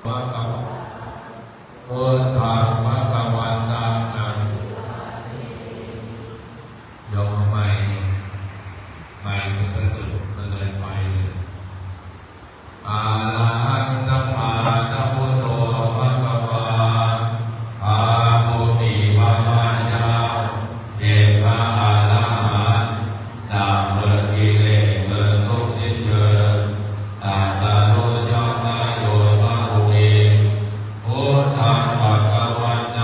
วะกะพุทธังภะคะวันตังอะโยมไม่มันก็ตึกมันเลยไปเลยอาลังสัมมาสัมพุทโธภะคะวาอาโมนิวะมะยาเยมะอาลังนาเมกิเลเมตุติเยตาตาโลยะนาโยมะอุเอพุทธังภะคะวันตั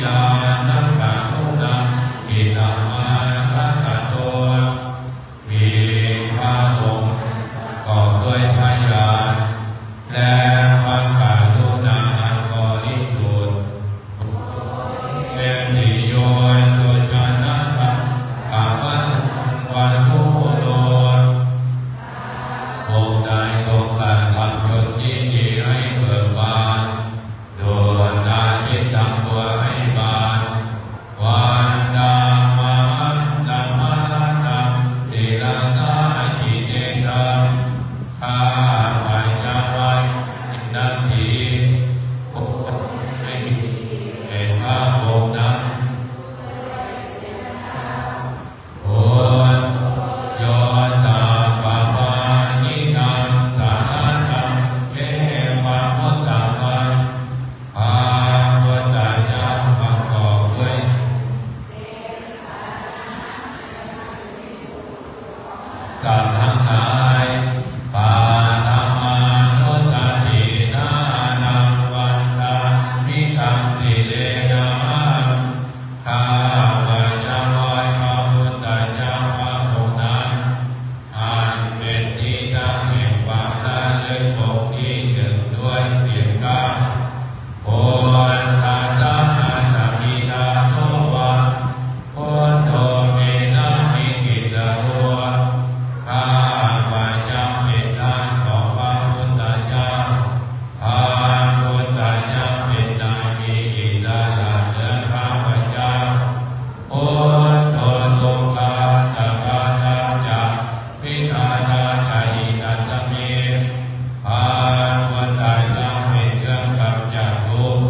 ยานังกามุนาอิตามาคัสสะโตมีพระองค์ก่อด้วยพยานและพระกรุณาอันบริสุทธิ์เป็นนิโยโดยจานะธรรมวันทุโลองค์ใดองค์การทำยศยิ่งยิ่งให้เบิกบานโดยนาจิตตั้งตัวให้บานวันดามาดัมมาลานัมติลานาจิเนตังข้าพเจ้าไว้นาทีเป็นพระองค์นั้นโอนโยตาปะปานินังสานังเทวะมุตตะมันพาพุทธเจ้าประกอบด้วยสัตว์ทั้งหลายปาธรรมานุสตินานังวันตามิตังติเลนะข้าพเจ้าไหว้พระพุทธเจ้าพระองค์นั้นอันเป็นที่ตั้งแห่งความละเลิกปกที่หนึ่งด้วยเสียงก้าวโอนตาตาหันตมิตาโนวะโอนโตเมนะมิกิตาโวข้าพเจ้าเป็นทานของพระพุทธเจ้าพระพุทธเจ้าเป็นนามีอิสระเหนือข้าพเจ้าโอนโตตุกาตะกาตาจักพิธานาไตตัตเมพระพุทธเจ้าเป็นเครื่องกำจัดทุกข์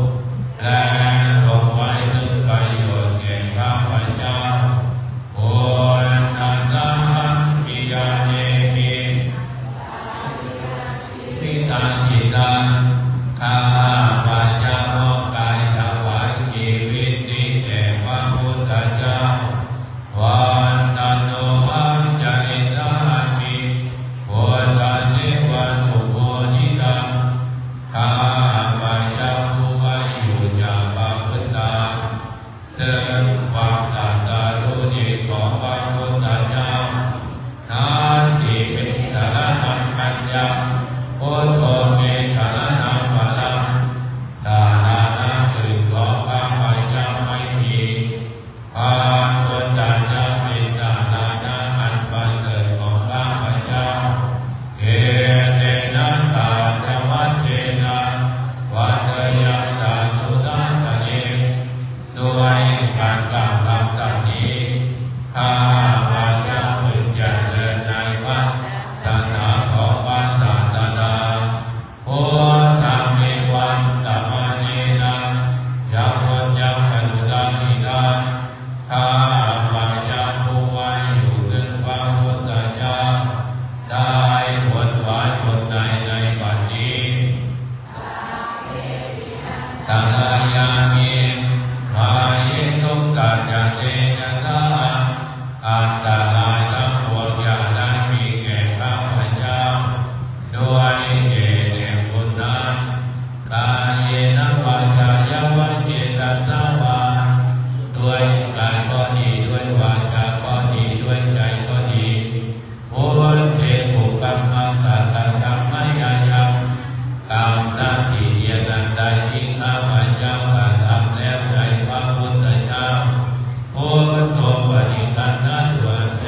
และทรงไว้ซึ่งประโยชน์แก่ข้าพเจ้าโอนตัสสะปิยาเนมิพิตาจิตังข้าพเจ้ามอบกายถวายชีวิตนี้แด่พระพุทธเจ้าวันตันโนมังจาริตามิโพธาเนวันอุโบนิตังข้าพเจ้าผู้ไว้อยู่จากพระพุทธเจ้าซึ่งความตรัสรู้ดีของพระพุทธเจ้านั้นที่เป็นสารนังปัญญาพุทโธเมสารนังพลังสารานะอื่นของข้าพเจ้าไม่มีพระพุทธเจ้าเป็นสารานะอันประเสริฐของข้าพเจ้าเอเตนะตาธรรมเทนะวัตยาตานุสันตเนด้วยการกล่าวคำตรัสนี้ข้าพเจ้าพึงเจริญในวัดศาสนาของพระศาสดาพุทธาเมวันตมะเนนะยาวุญญปนุดาหิตาข้าพเจ้าผู้ไว้อยู่ซึ่งพระพุทธเจ้าได้ผลหวายผลใดในบัดนี้ตาลายามิมายิทุกตัจจะเตนะตาอันตรายทั้งปวงอย่าได้มีแก่ข้าพเจ้าด้วยเหตุแห่งบุญนั้นกายเยนะวาจายวะเจตสาวาด้วยกายก็ดีด้วยวาจาก็ดีด้วยใจก็ดีพุทเทปุกัมมังตัตตังมยายังกรรมหน้าที่เดียนันใดที่ข้าพเจ้ากระทำแล้วในพระพุทธเจ้าพุทโธปฏิคันนะตัวเท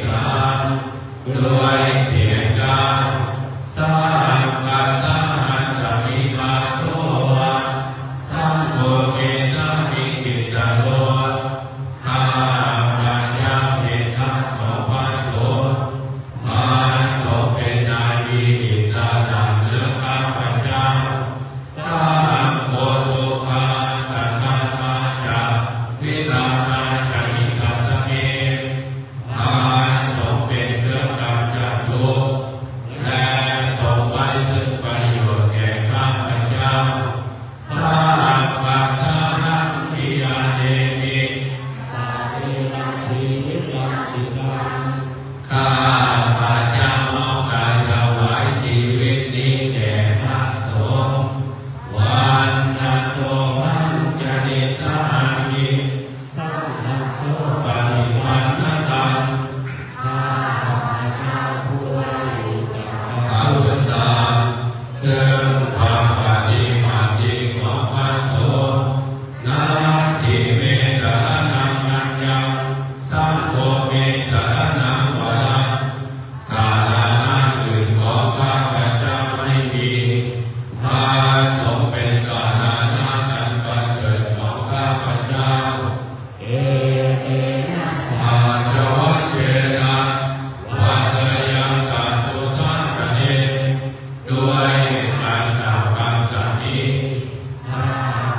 สังด้วยเสียงดังสังฆาสหัสมิกาโสสังโฆเกสามิกิสโลข้าพระเจ้าเป็นทัพของพระสงฆ์มาทรงเป็นนายมีอิสระเหนือข้าพเจ้าสังโฆตุภาสังฆาจาวิลานาจาริกาสเมมาทรงเป็นเครื่องกำจัดทุกข์และทรงไว้ซึ่งประโยชน์แก่ข้าพเจ้าสัพพะสานังปิยาเนมิสัพเพนาทีนิยาติกังข้าพเจ้ามอบการถวายชีวิตนี้แด่พระสงฆ์วันนันโตวันจนิสามิสัพพะโสปริวันนตังข้าพเจ้าผู้ไร้อาวุธตาซึ่งความปฏิบัติดีของพระสงฆ์นาทิเมสารนังอัญญังสังโฆเมสารนังวรังสารณะอื่นของข้าพเจ้าไม่มีพระสงฆ์เป็นสารณะอันประเสริฐของข้าพเจ้าเอนะสัจวัจเจนะวัตยังสัตตุสังสเนด้วยการกล่าวคำสัตย์นี้ข้า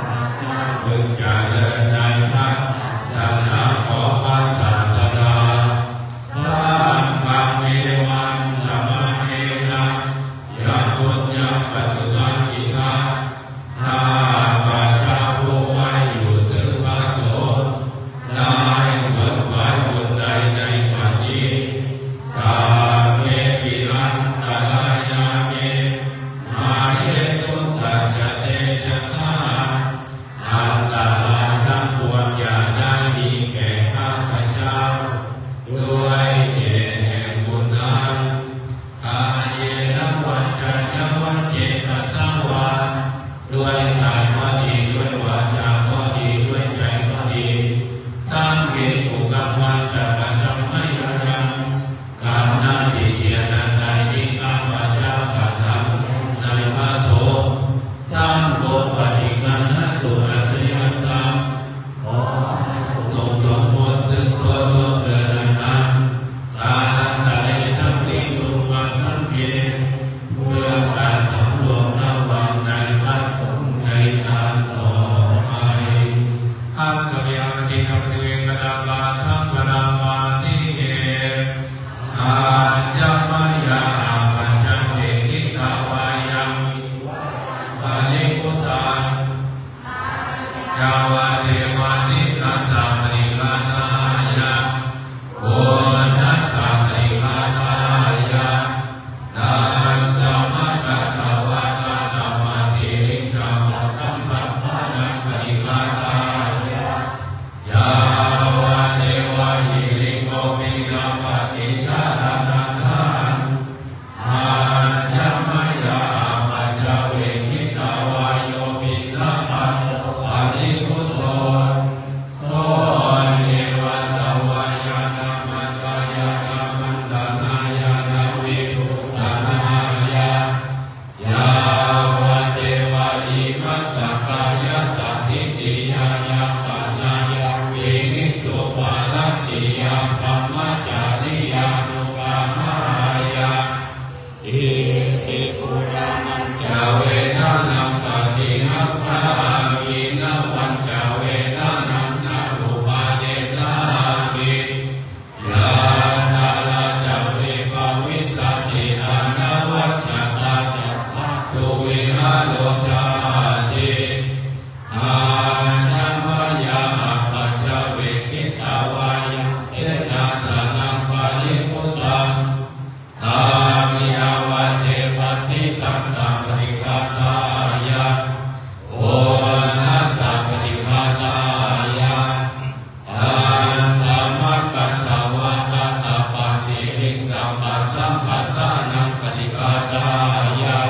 พเจ้าพึงเจริญในพระศาสนาของพระศาสดาสัมมาเมวันธรรมเมนะยะปุญญปัสสุตังอิทังข้าพเจ้าผู้ไว้อยู่ซึ่งพระสงฆ์ได้หวนขวายบุญใดในวันนี้สาเมปิอันตรายาเมมาเยสุตัสสะเตจะสาอันตรายทั้งปวงอย่าได้มีแก่ข้าพเจ้าด้วยเหตุแห่งบุญนั้นกายเยนะวัจจะวัจเจตสังวาด้วยกายก็ดีด้วยวาจาก็ดีด้วยใจก็ดีสร้างเหตุอุกรรมวันจะกันทำไม่ยังกรรมนั้นที่เกียรติใดที่ข้าพเจ้ากระทำในพระสงฆ์สร้างโภปฏิกันนตุอัตยันตังขอทรงสมบูรณ์ซึ่งตัวร่วมเกิดนั้นตานันตะเลสัมปิตุมาสัมเพเพื่อการสำรวมระวังในพระสงฆ์ในทางต่อไปอัตตะเวอติธรรมเวกตาปาทังวรามาติเออาจามายาปัญจเวทิตาวายังปาลิกุตายาวาเทวานิคัตตาปริลาตายะโอนัสสะปริลาตายะดัสสะมะกัสสะวะตาธรรมสิริจัมสัมปัสสะนะปริลาตายะยาวาเทวะหิริโกมินาปฏิชาลนันทังอาจามายาปัญจเวทิตาวาโยปินะปัสปาริพุทโธโสเนวตาวายานามันตายานามันตานายานาวิปุสสนายายาวะเทวะอิมัสสะกายะสัตถิติยายาปัญญายาวิหิสุปาลัตติยาปัมมจาริยานุกามายาอิติปุรามันจาเวนะนัมปฏิหังคามินะวันจาเวนะนัมนาอุปาเดสามิยาตาลาจาเวปวิสัตติอานาวัจจตาสุวิหาโลจาติอาณามายาปัจจเวคิตาวายเสนาสนังปาลิพุตตังทางยาวะเทวสิตัสสะปริฆาตายะโอนัสสะปริฆาตายะตัสสะมะกัสสะวะตะตะปะสิริสัมปัสสัมปัสสะนังปริฆาตายะ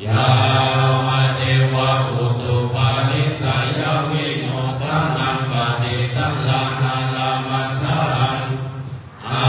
ยาวะเทวะอุตุปานิสัยวิโนตังนังปฏิสัมลานาลามันทังอา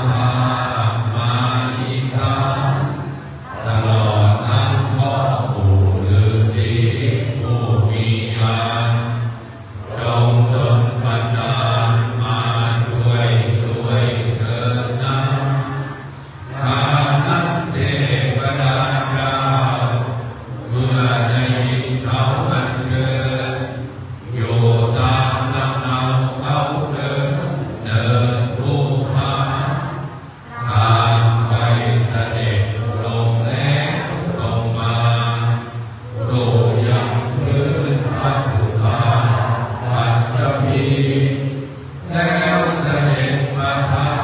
ภามาอิทาตลอดทั้งพ่อปู่ฤาษีผู้มีญาณจงดลบันดาลมาช่วยด้วยเถิดนะข้านักเทวดาเจ้าเมื่อได้ยินเขาอัญเชิญอยู่ตามลำเนาเขาเดินผู้พาทางไปเสด็จลงแล้วลงมาสู่ยังพื้นพัสุธาปัตตภีแล้วเสด็จมาทับ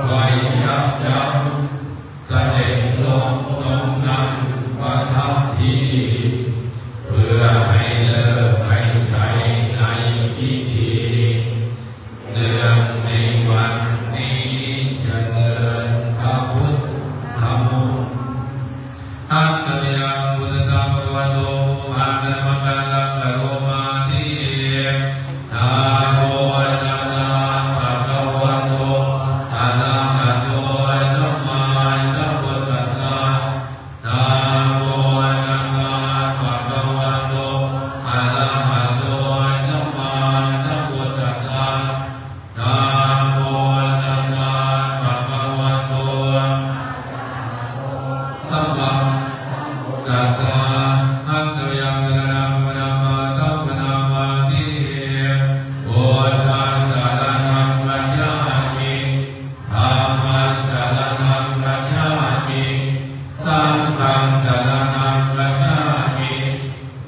ไว้ยับยั้งเสด็จลงตรงนั้นประทับที่เพื่อให้เลิกให้ใช้ในพิธีเนื่องในวันนี้เจริญพระพุทธมนต์อัตตยังพุทธสัมภวโตอานันมังคลังกโรมาทินาโมตัสสะภะคะวะโตอะระหะโตสัมมาสัมพุทธัสสะนะโมตัสสะภะคะวะโตอะระหะโตสัมมาสัมพุทธัสสะนะโมตัสสะภะคะวะโตสัมมาตัสสะอัตตยังสรณังวนามาสัพพนามาทิพุทธังสรณังกัจฉามิธัมมังสรณังกัจฉามิสังฆังสรณังกัจฉามิ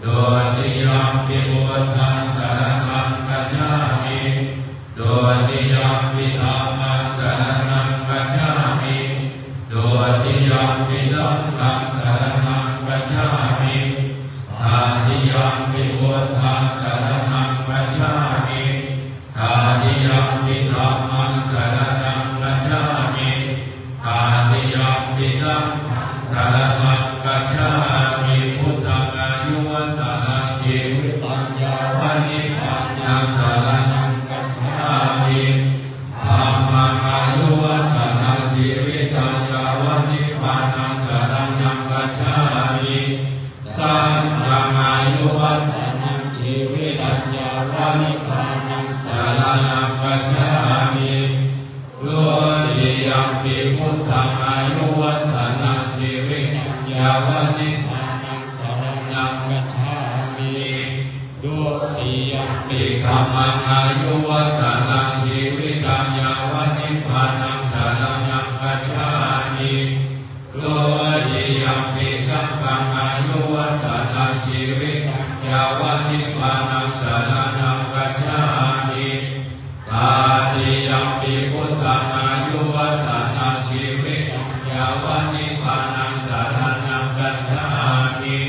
โดยที่ยามปิพุทธังสรณังกัจฉามิโดยที่ยามปิธัมมังสรณังกัจฉามิโดยที่ยามปิสังฆังสรณังกัจฉามิอาทิยัมปิพุทธังสรณังกัจฉามิอาทิยัมปิธัมมังสรณังกัจฉามิอาทิยัมปิสังฆังสรณังกัจฉามิพุทธังอายุวัฒนะชีวิตังยาวนิพพานังสรณังกัจฉามิธัมมังอายุวัฒนะชีวิตังยาวนิพพานังสรณังกัจฉามิสังฆังอายุวัฒนะชีวิตังยาวนิพพานังสรณังกัจฉามิโดยที่ยังมีพุทธังอายุวัฒนะชีวิตังยาวนิพพานังสรณังกัจฉามิโดยที่ยังมีธัมมังอายุวัฒนะชีวิตังยาวนิพพานังสรณังกัจฉามิโดยที่ยังมีสังฆังอายุวัฒนะชีวิตังยาวนิพพานังสรณังกัจฉามิตาติยัมปิพุทธังอายุวัฒนะชีวิตังยาวนิพพานังสรณังกัจฉามิ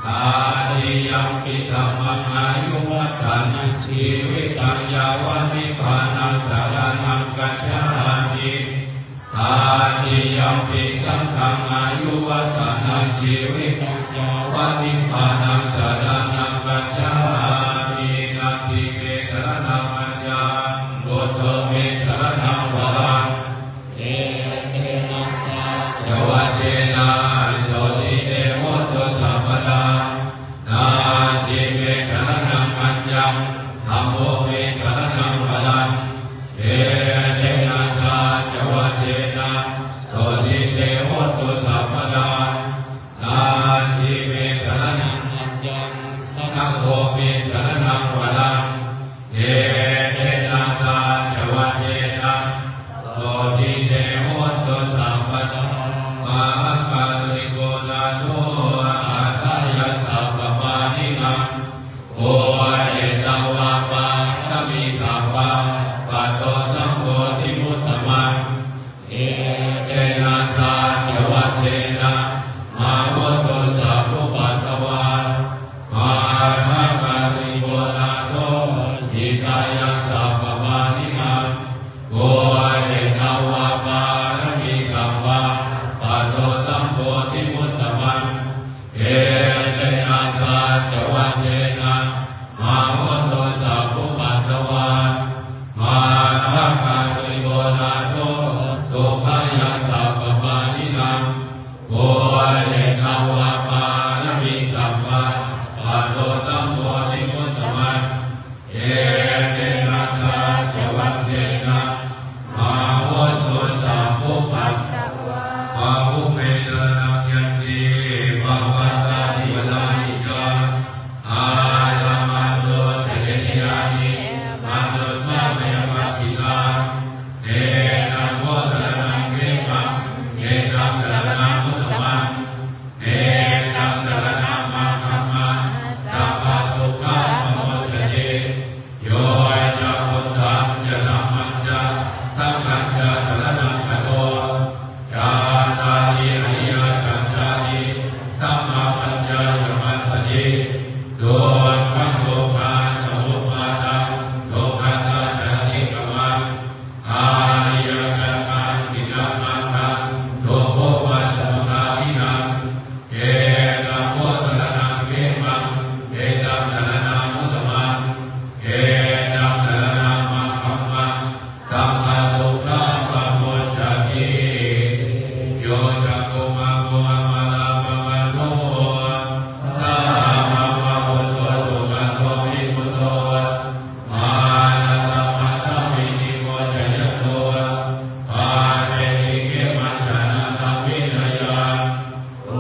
ตาติยัมปิธัมมังอายุวัฒนะชีวิตังยาวนิพพานังสรณังกัจฉามิตาติยัมปิสังฆังอายุวัฒนะชีวิตังยาวนิพพานังสรณังกัจฉามินาทิเมสรณังอัญญังบุตโตเมสรณังวรังเอเตนะสะจวัจเจนะโสติเตโหตุสัพพะทานาทิเมสรณังอัญญังธัมโมเมสรณังวรังเอเตนะสะจวัจเจนะโสติเตโหตุสัพพะทานาทิเมสรณังอัญญังสังโฆเมสรณังวรังเอเตนะสะจวัจเจนะโสติเตโหตุสัพพะทามหาการุณิโกนาโตอาทายาสัพพะมานินังโอเอตวะปะตมิสัพพะปัตโตสัมโพธิมุตตมังเอเตนะสะจวัจเจนะมาโหตุสัพพะตวะมหาการุณิโกนาโตหิตายาสัพพะมานินังโอเอตวะปะตมิสัพพะปัตโตสัมโพธิมุตตมังเอเตนะสะจวัจเจนะมาโหตุสัพพะตวะมหาการุณิโกนาโต ยัสสะปปานินังโวเดกาวาปานมิสัมมาปัตโตสัมโพธิมุตตมังเอเตนะทาจวัตเตนะมาโหตุสัพพุปัตตวาภาวุเมตนังยันติภาวตาธิวนานิจาอาลามันโตเตเนยานิมันโตสะเมวัติลาเนนะโมตระนังเกมังเนตังตระนังมุตตมังเนตังตระนังมาคัมมังสัพพะทุกขาปโมจเตโยจะพุทธังจะธัมมังจะสังฆังจะสรณังคัจโตญาณานิอริยสัจจานิสัมมาปัญญายมัสสติโดยพระโสกาสมุปปาทังโลกัสสะจาริกมังอาริยกังกังกิจมังกังโลภะวัสสะกามินังเอตัมโมตระนังเกมังเอตัมตระนังมุตตมังเอตัมตระนังมังคัมมังสัพพะทุกขาปโมจเตโยจะโกมังโกอัมมาลาภวันโตสัมมาวัปโตสุขันโตวิมุตโตมานะสัมมาสัมมินิโมจยโตปาเตติเกมัจจานาตวินัยาโอ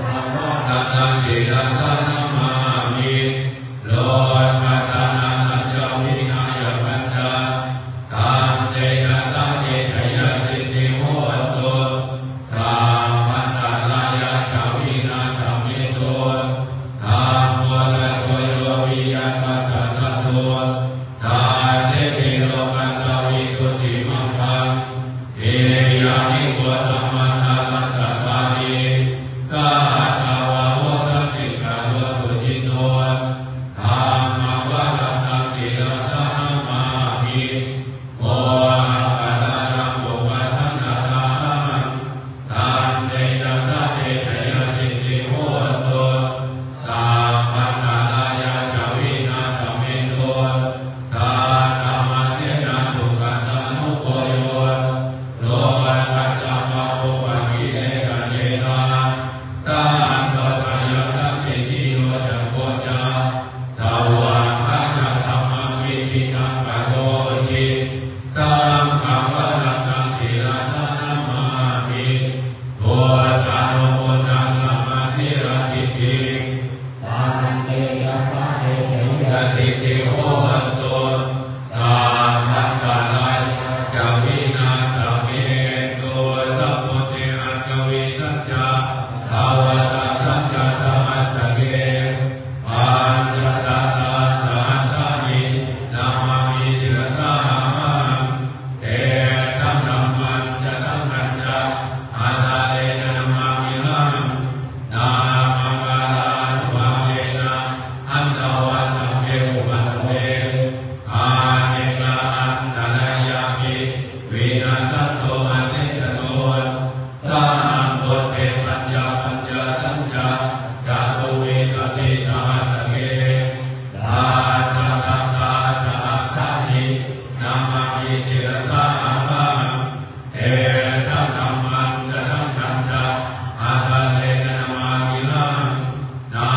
ทัมมาตังติรัตนามามิโลกัตตานานัจจวินัยปัญญาตันเตนะตังเตชยสิทธิโหตุสัมปัตตาลายะจาวินาสมิโตธัมโมละโตโยวิยตัสสะสัตโตตาเตปิโลกัสสะวิสุทธิมังคังเอยานิโกธัมมานาลัสสะตานิสัทธาวะโหตัติกาโลสุจินโตธัมมังวะรัตตังติรัตนามามิโมหะปะทานังโภวะทันนานังตันเตนะสะเตชยสิทธิโหตุสัมปัตตาลายะจาวินาสมิโตสัทธมะเทนะสุขันธานุโกโยโลกัสสะปะโภวะกิเลสเยนะสันโตทายะตัมปิติโยจะโกจาสวะคาจะธัมมังวิธิตังกะโรติสังฆังวรัตตังติรัตนามามิโพธานุโมทังสัมมาทิรติติตันเตยะสะเตยะติติโหตุสัมปัตตาลายะจาวินาสมิโตสัพพุเตอัจวิสัจจะภาวตาสัจจะสมัสสะเกปัญจตัตตาสันตานินามามิสิรตามังเตสัมนัมมันจะสังขัญจะอาตาเลนะนามามิหังนามังกาลานุภาเวนะอันตวะสัมเพอุปัตเวอาเนกาอันตรายามิวินาศโตอเทตโตสัมโพเทปัญญาปัญญาสัญญาจาตุวิสติสหัสสะเกตาสัตตาสัตตานินามามิสิรตามังเอสัมนัมมันจะสังขัญจะอาตาเลนะนามามิหังนา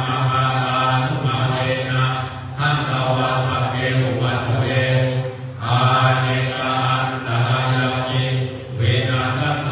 มังกาลานุภาเวนะอันตวะสัพเพอุปัตเวอาเนกาอันตรายามิวินาศโต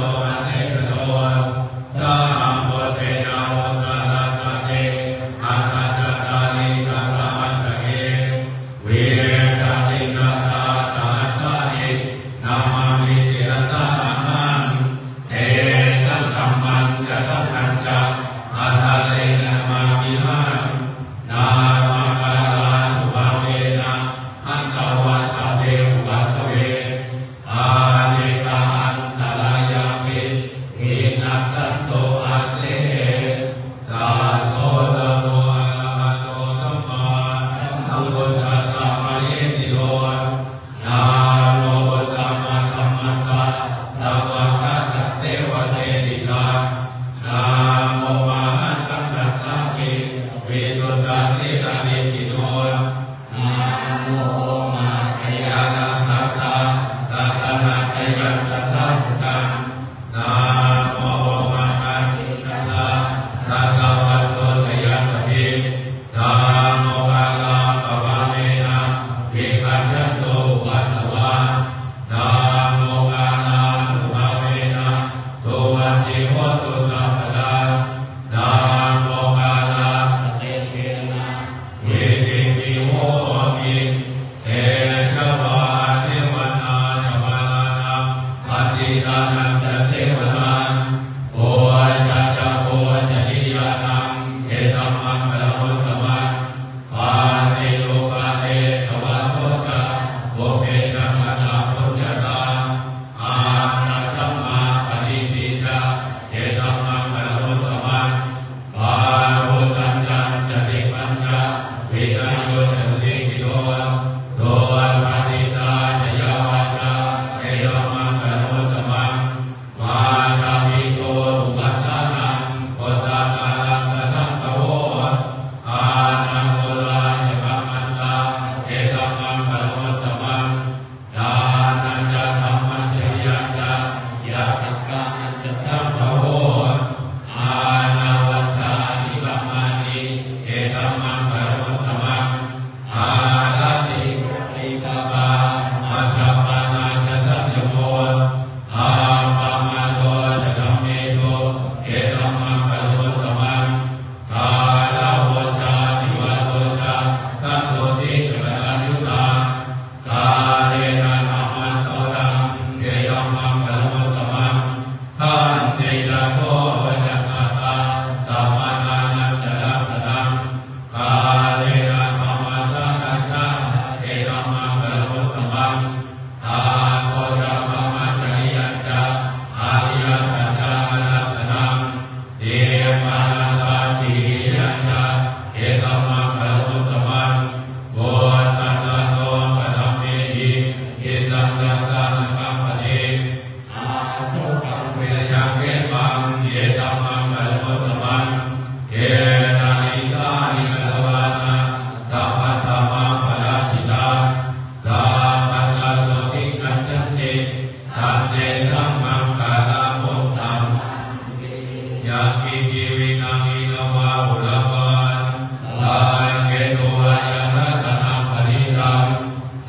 ตานันจะเสวนาโอจะจะโอจะนิยานังเอตัมมังกะมุตตมังปาเตโลปาเตสวัสโตจะโอเปจังมะนาพุทธตาอานาสัมมาปฏิทิตาเอตัมมังกะมุตตมังปาโรตัญญังจะสิปัญญาวินัยโยจะสิกิโตโสปฏิตาจะยาวาจาเอตัมมังกะมุตตมังมาชาภิโตอุปัฏฐานังโอตานาลังกสังฆโวอานังโอลาจะกัมมันตาเอตัมมังกะมุตตมังดานันจะธรรมัญญยัญจะยะตักกะอัญจะสังฆโวอานาวัชฌานิกัมมานิเอตัมมังกะมุตตมังอาลาติโกติกาปามัชฌะปานาจะสัจโมอาปามาโตจะธัมเมโตเอตัมมังกะมุตตมังกาลาโวจาติวัตโตจะสัตโตติจะปะทายุตากาเลนะธรรมันโตนังเอตัมมังกะมุตตมังทันติยะโตวัจจตตาสัมมานานันจะลักษณังกาเลนะธรรมันสังฆังเอตัมมังกะมุตตมังทาโกจะปะมัจจริยัญจะอาริยสัจจาลักษณังเดมานาสาติยัญจะเอตัมมังกะมุตตมังโวตัสสะโตปะธัมเมหิอิตังยัตตานะกัมปะเทอาโสกังเวรยังเกตังเอตัมมังกะมุตตมังเอนานิสานิกัลวานะสัพพัตตมังปะราชิตาสัพพัตตะโสติกัจจันติตันเตสัมมังกะลามุตตังยะกิจิวินังอินวาอุลวันลายเกตุวายังรัตนังปริตัง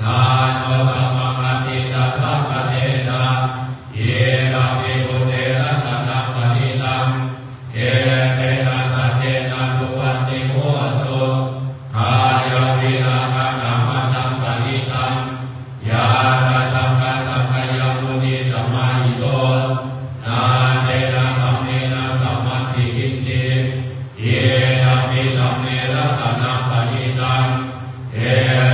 นาโนสัมมังอติตะสัพพะเทนะเยนะภิกขุเตรัตนังปริตังเอเตนะสัจเจนะสุวัตติโหตุกายวิราคะนามัตตังปริตังยาตะธัมมะสัพพยมุนิสัมมาหิโตนาเตนะธัมเมนะสัมมัตติกินติเยนะภิธัมเมรัตนังปริตังเอ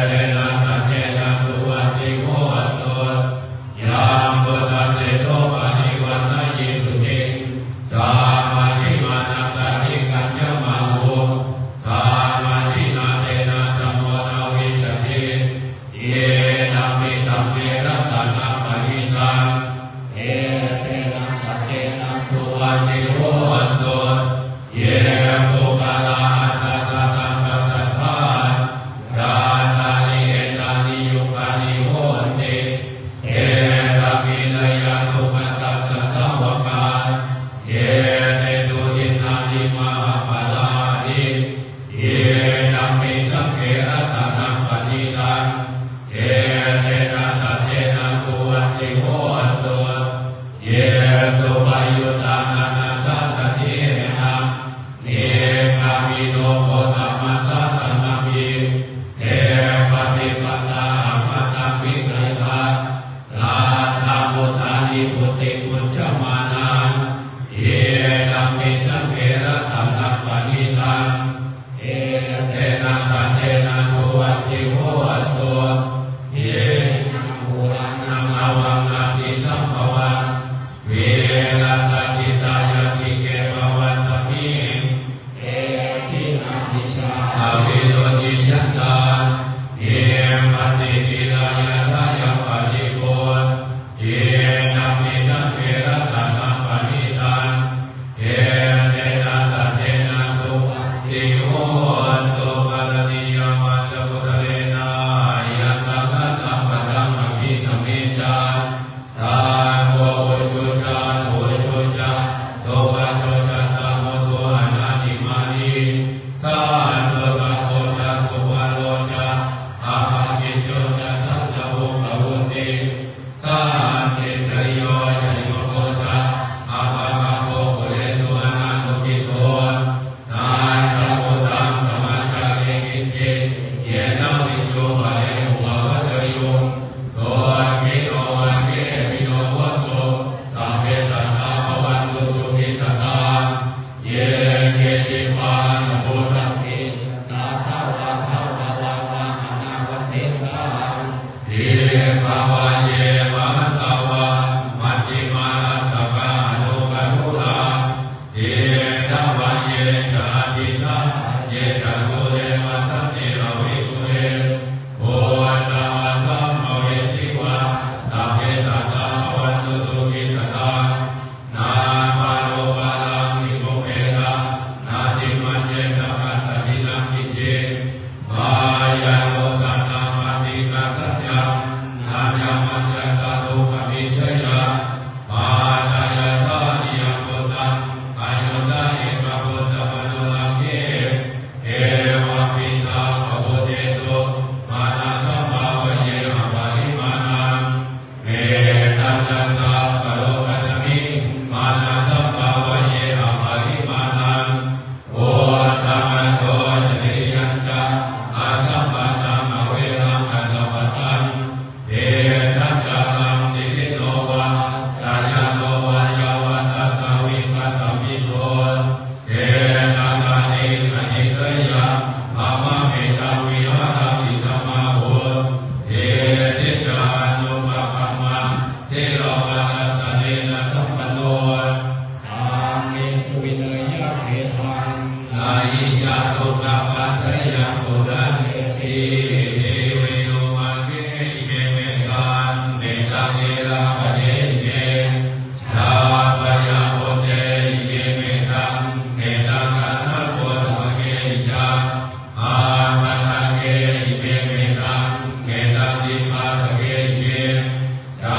เตนะสัจเจนะสุวัตติโหตุยามพุทธเสโตปะนิวันนะเยสุติสามาธิมานัตตานิกัญญมาโหสามาธินาเตนะสัมโมนาวิจติเยนะภิธัมเมรัตนังปริตังเอเตนะสัจเจนะสุวัตติโหตุเยปุกาลาอัตตะสัตตังกัสสัทธาญาณานิเอตานิยุกานิโหติเอตปินยาสุปตัสสะสาวกาเยเตสุอินนานิมหาปลานิเยนะมิสังเขรัตนังปฏิตังเอเตนะสัจเจนะสุวัตติโหตุเยสุปยุตตานานาสัตถินะเนกามิโนโพธัมมัสสะตนะมิเทปฏิปัตตามัตตวิกฤตาลาธามุทานิพุทธิพุทธมานังเยนะมิสังเขรัตนังปฏิตังเอเตนะสัจเจนะสุวัตติโหตุเยนะโหรานังอวังนาติสัมภวังเวรัตติตายะติเกภวัตสมิเอทินาทิชาอวิโรติชันตาเยมติติรายะทายะปะจิโกเยนะมิสังเขรัตนังปฏิตังเอเตนะสัจเจนะสุวัตติโหตุปะนิยมัตตะพุทธเรนะ มาลัสสะกาโลกะทุลาเยตวะเยจาติตาเยจาตุเรมัตเตอวิตุเรโอตาสัมภเวทิวะสัพเพสัตตาภวันตุสุขิตตานามาโลปาลังนิโกเมนะนาติมันเยตคัตตินังกิเจมายาโลตันนามาติกาสัญญานาญามัญญาตาโลกมิจยามาจายาตานิยปุตตังอายุตาเอกปุตตะมโนลังเกเอวะปิสาภะโพเตตุมานาสัมภาวะเยหะปะริมานังเมตัญญาสาปะโลกัสสมิมานาสัมภาวะเยหะปะริมานังโอตัมมันโตจริยัญจะอาสัมปัตังอเวรังอาสัมปัตังเทตัญญานังติทิโนวะสายาโนวะยาวัตสาวิปัตตมิโตเทนาคานิอนิกยะอามาเมตาวิหาริธรรมาโหเทติจานุปะคัมมังเทโลวะนัสสะเนนะสัมปันโนอาเมสุวิเนยะเทธังนายิยะตุกัปปัสสยะปุระเนติเทเวโนมาเกอิเมเมกันเมตังเยระปะเยเยชาปะยะโอเตอิเมเมตังเมตังกันนะโกตมะเกอิจาอามันทะเกอิเมเมตังเมตังดิปะทะเกอิเมชา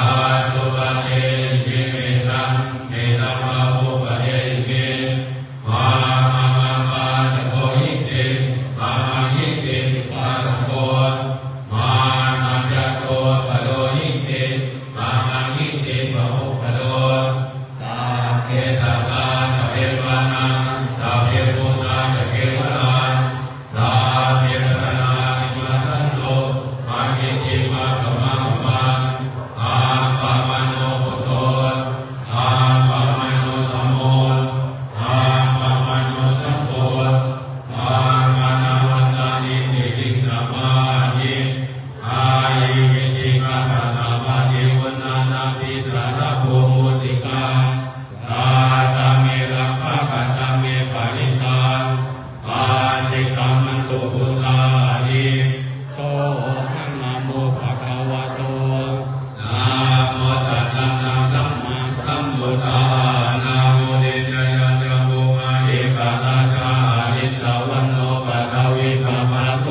ตุปะเตอิเมเมตังเมตังมะโภปะเตอิเมมามาตะโกหิเตมาหิเตปะตะโกมาจะโตปะโดหิเตมาหิเตปะโหปะโดสัพเพเอสัตตาสัพเพวานาสัพเพปุตตาจะเกวราสัพเพตนามิมาสันโตมาคิจิมาปะมาปะอาปะมโนพุทโธอาปะมโนธัมโมอาปะมโนสังโฆอามานาวันตานิสิกิงสัมมานิอายุวิจิกัสสะตาปะเทวนานาปิสาระโภมุสิกาทาตาเมรักขะกะตาเมปะริตาปาติกัมมันตุพุทธานิ โสหังนะโมภะคะวะโตนะโมสัตตังนะสัมมาสัมพุทธานะโมเดชะยะจัมโมมาเอกาตาจาริสาวันโนปะทวิปัปปะโส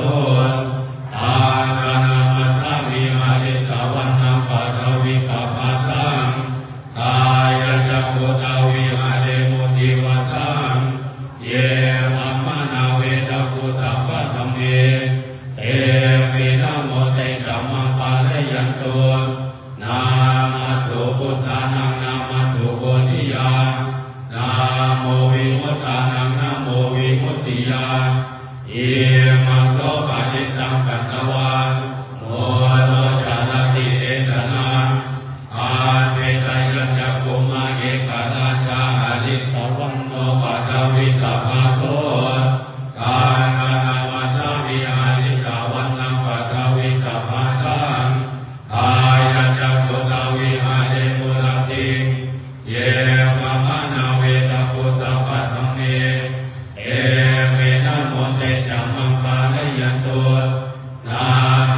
อานานามัสสามิมาริสาวันนังปะทวิปัปปะสังกายะจักขุทาวิหาเรมุติวะสังเยมัมมะนาเวตะกุสัพพะธัมเมเตมินะโมเตจัมมังปะระยันโตนามัตถุพุทธานังนามัตถุโพธิยานาโมวิมุตตานังนาโมวิมุตติยาเอมังโสปะจิตตังกัตตวาโมโนจารติเอสนาอาเวตายัญจักขุมาเอการาชาลิสาวันโนปะทวิตาภาโสกานามาสาวิหาริสาวันนังปะทวิตาภาสังกายะจักขุทาวิหาเรมุรติเยมะมะนาเวตะกุสัพพะธัมเมเอเมนะโมเตจัมมังปะระยันโตนา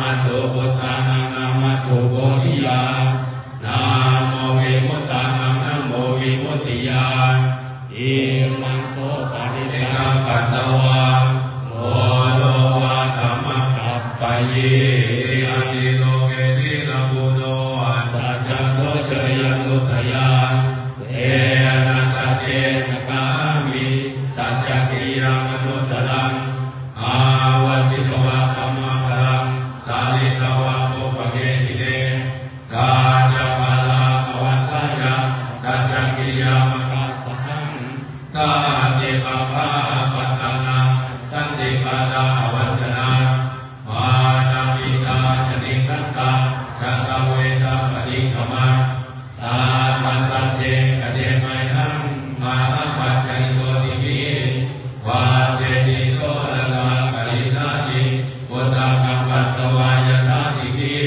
มัตถุพุทธานังนามัตถุโพธิยานาโมวิมุตตานังนาโมวิมุตติยาเอมังโสปะริเอตักังงปัตตวาโมโลวาสัมมากัปปะเยอนิโลเกตินะบุโนอาสัจจังโสเจยังอุทยานเทนะสัจเจนะกามิสัจจกิยามนุตตรังอาวัจจิตวะธัมมังรังสาลิตวะโภปะเกหิเนกาญะปะลาภวัสสยะสัจจกิยามกาสหังสันติปะภาปัตตนาสันติปะดาวัจนะมาจามิตาจนิคัตตาจัตตเวทะปฏิฆมาสามัสสะเจกเดมัยหังมาปัจจัยโกติภิวาเจติโสลลากริสานิพุทธกัมปัตตวายตาสิกิ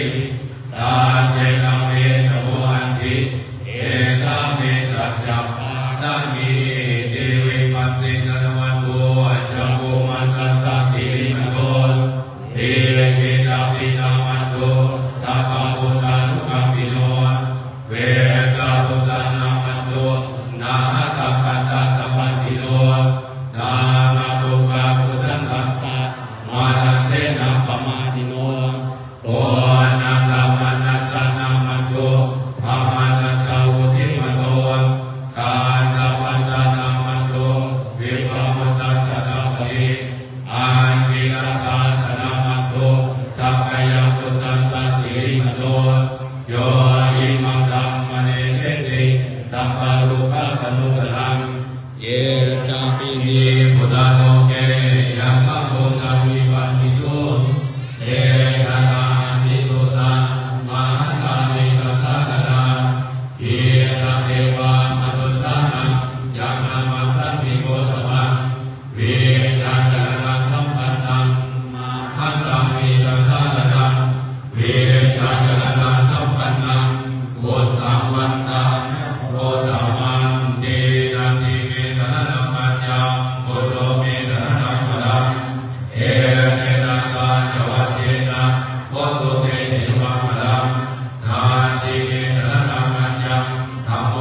สาเจกัมเวสมุหันติเอสา สัพพะลูกะปนุกตังเยจาปิหิพุทธโลเกยังพะโพธังวิปัสสิโยเตทะนาทิสุตังมหันตานิกัสสะนาเยตะเทวามนุสสานังยังนามัสสัมมิโกตมะเวจันตนะสัมปันนังมหันตังวิกัสสะนาเวจันตนะสัมปันนังโกตังวันตังโกตัมมันเตนันติเมตนะนัมมัญญังโกโตเมตนะนัมมะลังเอเนนะกาจวัตเตนะโกโตเตติวัมมะลังนาติเมตนะนัมมัญญังธัมโม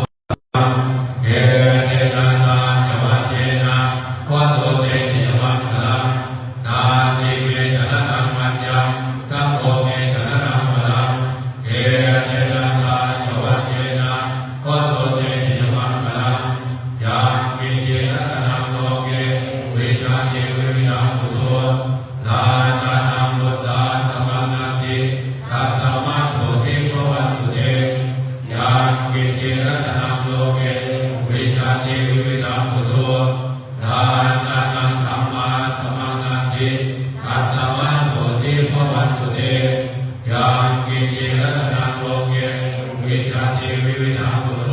เอเนนะกาจวัตเตนะโกโตเตติวัมมะลังนาติเมตนะนัมมัญญังสัมโฆเมตนะนัมมะลังเอเนนะกาจวัตเตนะโกโตเตติวัมมะลังยังกินเยนะนัมโลเกวิจาเจวิวินามุโตลาจานัมบุตตาสมังนันติตัสสะมะโสติภวันตุเตยังกินเยนะนัมโลเกวิจาเจวิวินามุโตลาจานังธัมมาสมังนันติตัสสะมะโสติภวันตุเตยังกินเยนะนัมโลเกวิจาเจวิวินามุโต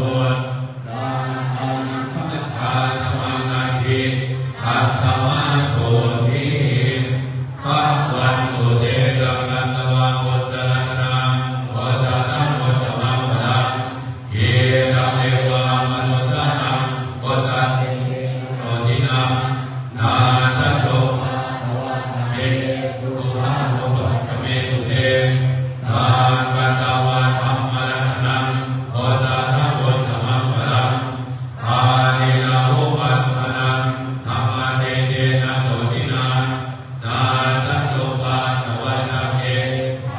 ลาจานังสัมมาสมังนันติตัสสะมะโสติภวันตุเตกังนันตวะมุตตะนังโอตะนังโอตะมังมะลังเยนะเทวามนุสสานังโอตะโสตินังนาสัตโตเมตุภะโลภะสเมตุเตสังกัตตวะธัมมะนังโอตะนังโอตะมังมะลังอานินาโหปัสสะนังธัมมะเตเตนะโสตินังนาสัตโตปะตวะสัพเพ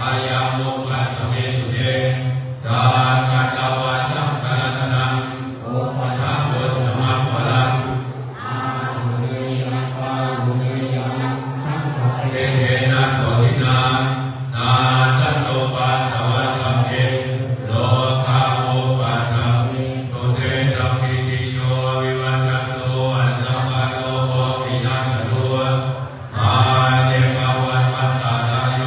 อายามุปัสสะเมตุเตสังกัตตวะสังฆะนังโอสัทธะโอตะมังมะลังเตเทนะโสตินังนาสัตโตปะตวะสัพเพโลกาโมปัสสะตุเตสัพพิติโยวิวัชชันโตอัสสัมปะโลโภวินัสสตุอาเนกวันมัตตานาโย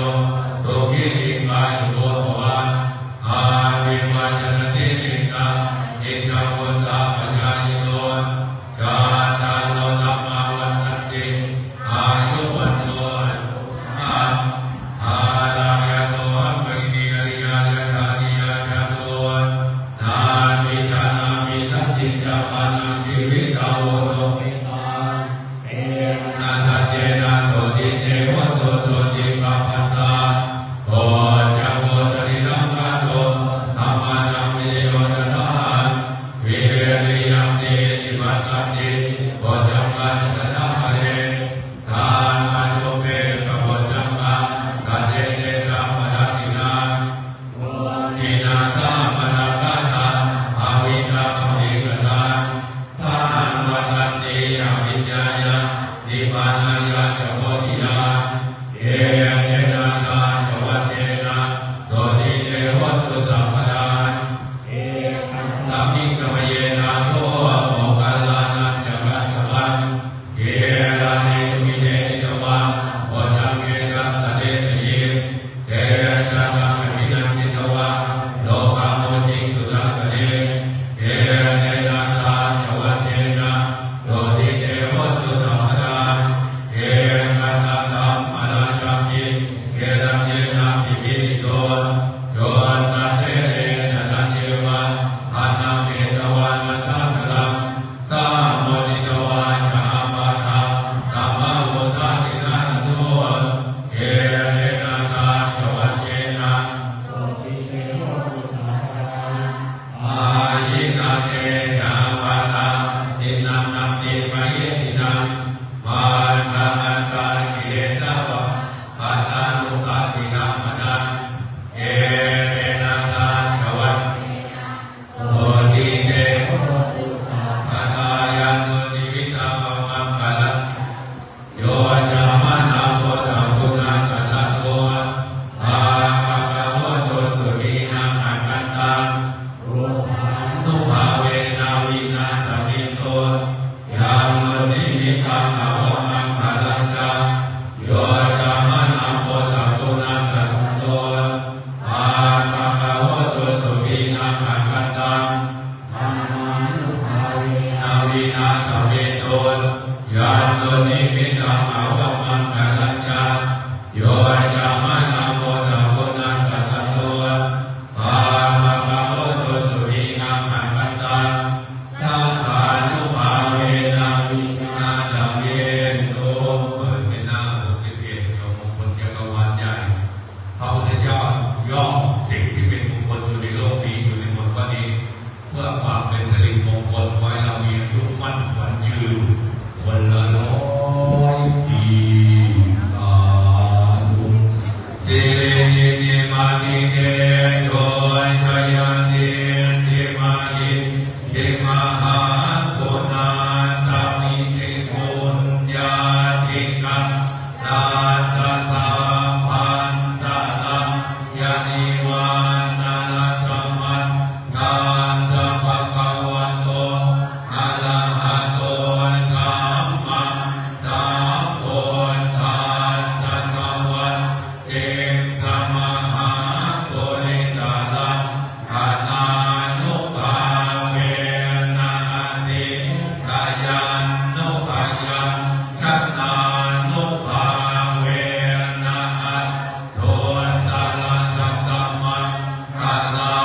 สุขิติกายุโกภวะอาวิวัชนตินิตังนิจังวุตตาปัญญายโนจาตาโนธัมมาวัฏฏติอายุวันโนอาลายโนอัมปินิอริยาญาณิยาจาโนนามิจานามิสัจจิจามานังชีวิตาโวโตนาสัจเจนะโสติเทวะโตโสติปัปปัสสะโอจักโมตรินังกาโตธัมมานังวิโยตถาวิริยังเตติปัสสัตติโอจัมมัสสะนะหะเรสามัญโยเปกะโพจัมมัสสัจเจเตสัมมะนาตินานินาสามะนะกะตาอาวินาภวิกตาสามัตติอวิญญาณนิพพานายะจะโพธิยาเอเนนะสาจวัตเตนะโสติเทวะตุสัมปทานสัมมิกมเยนะโตโมกัลลานันจะกัสสวังเกลานิทุกิเตนิสวังโอจังเกจัตตะเดสยิเตจัตตังวินันติตวะโลกาโมจิสุรัตเตเกเนนะสาจวัตเตนะโสติเทวะตุสัมปทานเกกัตตะธัมมะราชามิเกรัมเยนะปิปิโยโยนะเตเรนะนันเยวะอานาเมตวานะสาคลังสาโมนิตวานะปะทะธัมมาโวทาตินะโตเกเนนะสาจวัตเตนะอายินาเตจาวะตาตินัมนัมติปะเยตินังมานะอันตากิเลสวะปัตตานุปาติกัมมะนังเอเนนะสาจวัตโสติเตปะทายันตุนิวิตาภมังคลังโยจามะนะโพธังกุณังสัทธโตอาภะคะวะโตสุนีนังอัตตังนุภาเว ตังอาวมังคลังกะโยจะมันะโมตัสสุนัสสะโตอาภะคะวะโตสุวินาภะคะตังนาวินาสเวโตยานโตนิมิตังอาวมังคลังกะโยจะมันะโมตัสสุนัสสะโตอาภะคะวะโตสุวินาภะคะตังสังฆานุภาเวนะนาตเวโตเปิดเป็นหน้า61ของมงคลจักรวาลใหญ่พระพุทธเจ้าย่อสิ่งที่เป็นมงคลอยู่ในโลกนี้อยู่ในบทข้อนี้เพื่อความเป็นสิริมงคลขอให้เรามีอายุมั่นขวัญยืนคนละ100 ปีสาธุเตเรเนเนมานิเนโยชยาเนเนมานิเทมาหาโกนาตามิเทโกนยาติกัตตาตาตาพันตาลายานิวานาลธรรมังกาตะภะคะวะโตอะระหะโตสัมมาสัมพุทธัสสะภะคะวะเตสัมมาปุริสละธานานุภาเวนะติกายันนุภายันชัตตานุภาเวนะโทตะละสัตตมังคาลา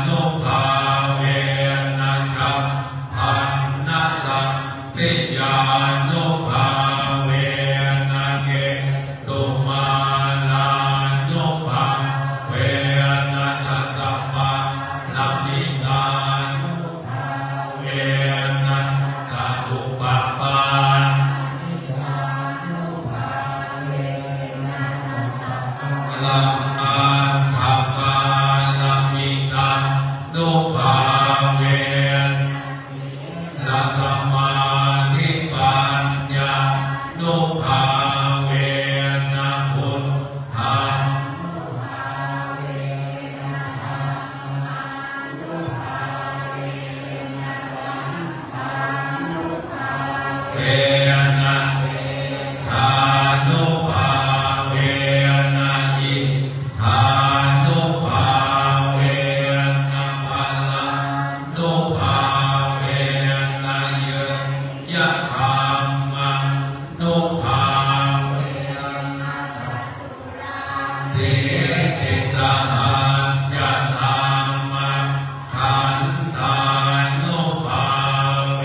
นุภาเวนะจัปพันนะละสิยานุภาเวนะเกตุมาลานุภาเวนะทัสสะปะละมิตานุภาเวนะสัพพุปะปาละอาทัปปาละมิตานุภาเวนะสัมมาทิปัญญานุภาเวนะพุทธาเวนะทานุภาเวนะอิทานุภาเวนะปัลลานุภาเวนะยะธรรมังนุภาเวนะสิติสหัจจธรรมังขันธานุภาเว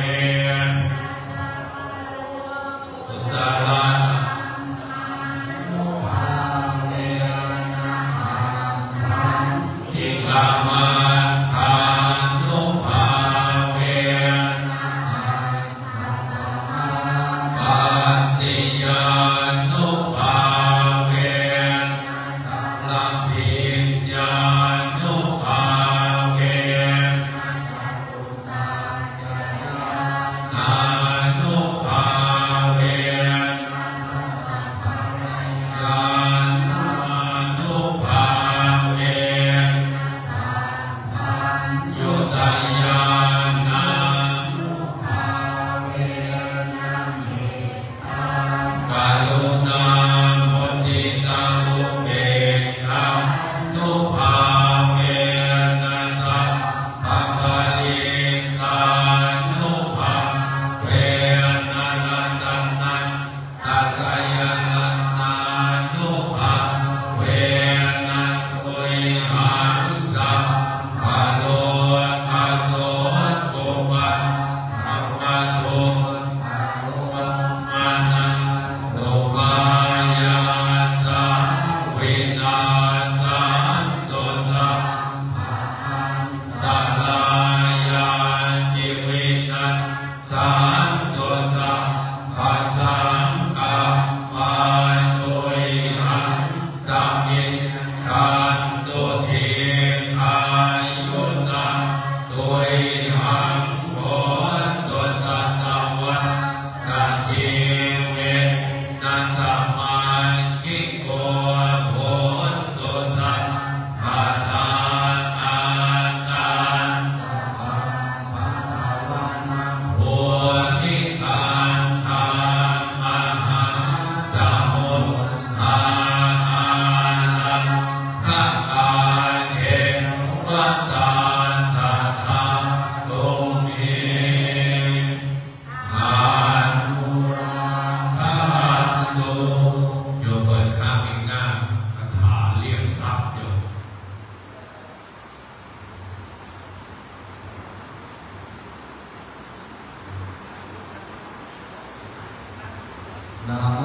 นะโม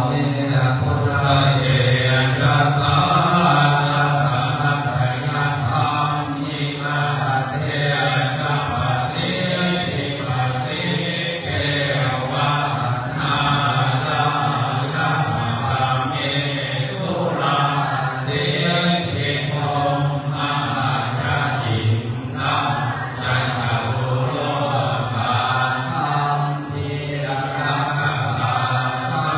เมพุทธายเยยัสสะนะภะคะยะธัมมิกะเทนะปัสสิทิปัสสิเทวะนาลายะมะเมสุราสิทิโกมะจะอินทัมจันทรุโลกาธัมมิระกะสาสะ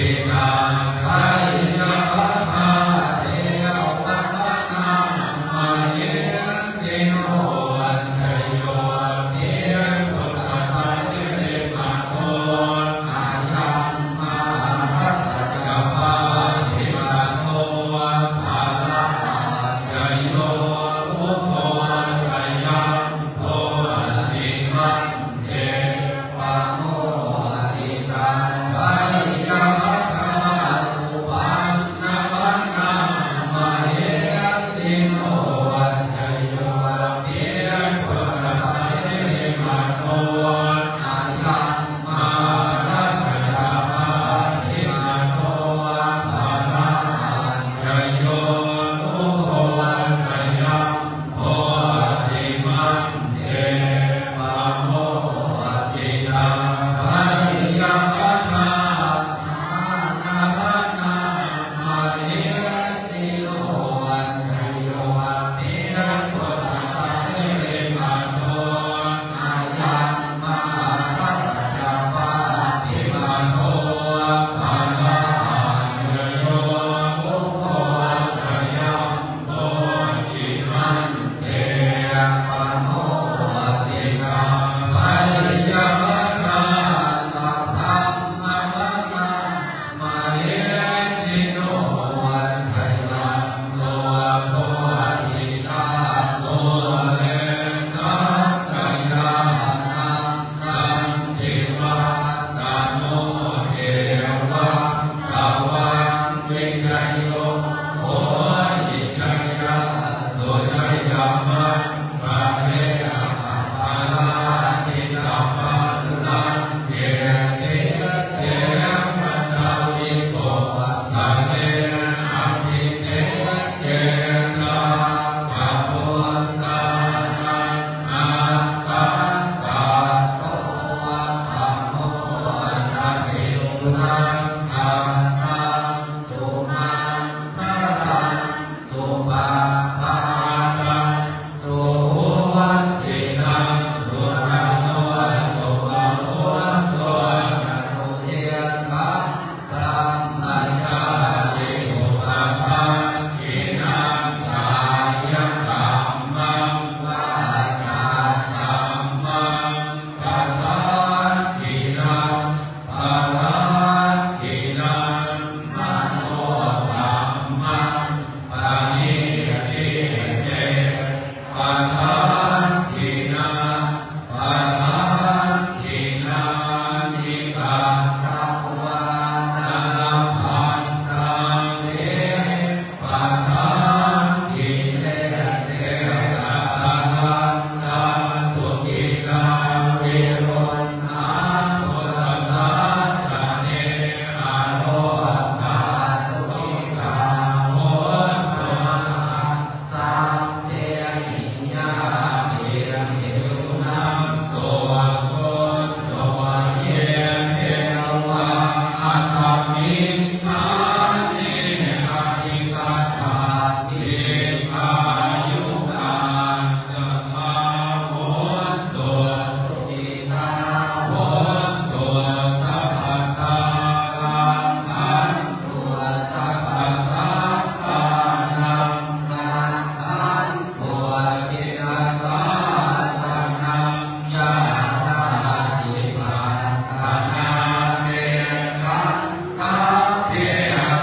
ทิตังไคยปัฏฐาเทวปัฏฐามาเยสิโนวันทโยเทพุทธาสิเรมาโตอายัมมาทัสสะปาทิมาโตภาลังจโยอุโภชยัมโพธิมันเทปะโมติตังไคยปัฏฐาสุปันนปันนังมาเยสิโนวันทโยเทพุทธาสิเรมาโตอายัมมาทัสสะปาทิมาโตภาลังจโยอุโภชยัมโพธิมันเทปะโมติตังไคยปัฏฐานาปันนังมาเยสิโนวันทโยเทพุทธาสิเรมาโตอายัมมาทัสสะปาทิมาโตภาลังจโยอุโภชยัมโพธิมันเทปะโมติตังไคยปัฏฐาสัพพัมมะมะมังมาเยสิโนวันทยัมโตโพธิชาโตเลสัตตยานังคันติวัตตโนเอวังตวังวิญญโยโหติจัยยะสุจัยยามันมาเรอะปะลาติสัพพัลลังเกเทเสมันดาวิโกทะเลอภิเทเกตาปะปุตตานังอาตาปะโตวะปะโมนะติตุนังอาตังสุมังคลังสุปาปาตังสุวัตถินังสุนันโนสุปะโพโตนะสุเยตังพระมัญญาติอุปาทานกินังกายกัมมังวาจากัมมังปัฏฐานกินังภาลังกินังมโนกัมมังปานิทิเตปัฏฐานกินังภาลังกินังนิกาตังวานาพันตังเตปัฏฐานกิเตเตระสังตังสุกิตังวิรุณหาพุทธาสเนอโลกาสุขิตาโหตมะสัมเทหิยาเทียมหิสุนังตัวโกนตัวเยเทวะอัตถมินนาเนอธิกัตถาติอายุกาจะมาโหตัวสุขิตาโหตัวสัพพตากังขันตัวสัพพสัตตานังนาขันตัวจิตาสาสนังยานาทิปันตนาเมสังสัพเพ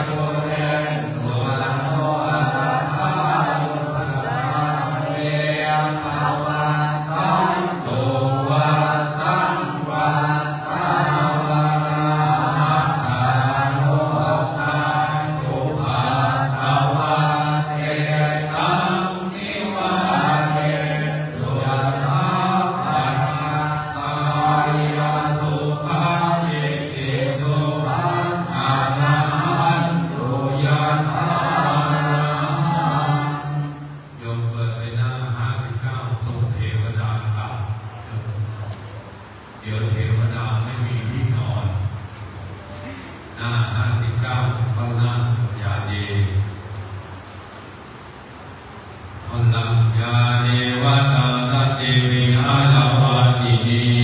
ปุเรนตุสังโฆรัตถายุปกาเรปวาสันตุวาสังวาสาวานาหาโลกาตุภาตวาเทสังนิวาเรตุยัสสะภะคะกายสุขังอิติสุขังอนันตุยันหาโยมเปิดไปหน้า59ส่งเทวดากลับเดี๋ยวเทวดาไม่มีที่นอนหน้า59พลังยาเดพลังยาเดวตาตเตวิอาลาวาตินี